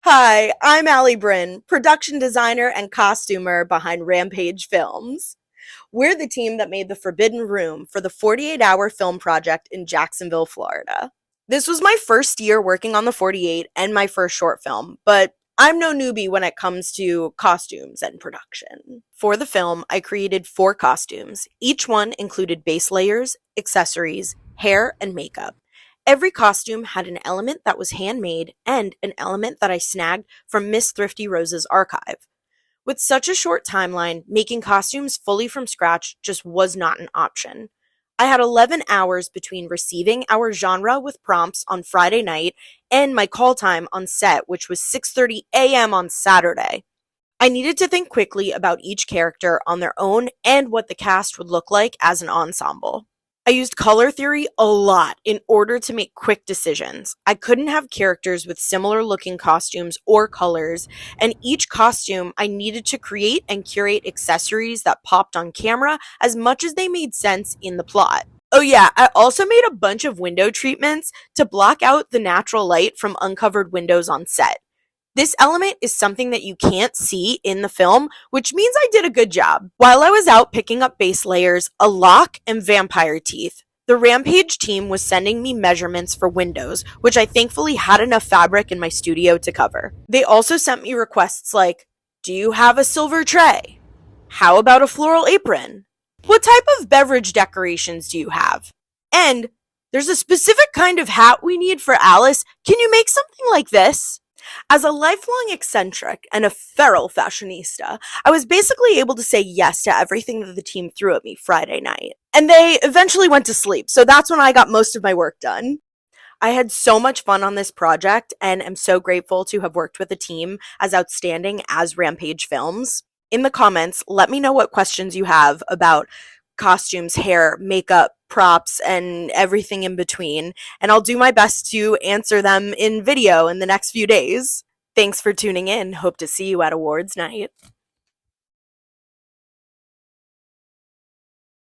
Hi, I'm Allie Bryn, production designer and costumer behind Rampage Films. We're the team that made the Forbidden Room for the 48-hour film project in Jacksonville, Florida. This was my first year working on the 48 and my first short film, but I'm no newbie when it comes to costumes and production. For the film, I created 4 costumes. Each one included base layers, accessories, hair, and makeup. Every costume had an element that was handmade and an element that I snagged from Miss Thrifty Rose's archive. With such a short timeline, making costumes fully from scratch just was not an option. I had 11 hours between receiving our genre with prompts on Friday night and my call time on set, which was 6:30 a.m. on Saturday. I needed to think quickly about each character on their own and what the cast would look like as an ensemble. I used color theory a lot in order to make quick decisions. I couldn't have characters with similar looking costumes or colors, and each costume I needed to create and curate accessories that popped on camera as much as they made sense in the plot. Oh yeah, I also made a bunch of window treatments to block out the natural light from uncovered windows on set. This element is something that you can't see in the film, which means I did a good job. While I was out picking up base layers, a lock, and vampire teeth, the Rampage team was sending me measurements for windows, which I thankfully had enough fabric in my studio to cover. They also sent me requests like, do you have a silver tray? How about a floral apron? What type of beverage decorations do you have? And there's a specific kind of hat we need for Alice. Can you make something like this? As a lifelong eccentric and a feral fashionista, I was basically able to say yes to everything that the team threw at me Friday night. And they eventually went to sleep, so that's when I got most of my work done. I had so much fun on this project and am so grateful to have worked with a team as outstanding as Rampage Films. In the comments, let me know what questions you have about costumes, hair, makeup, props, and everything in between, and I'll do my best to answer them in video in the next few days. Thanks for tuning in. Hope to see you at awards night.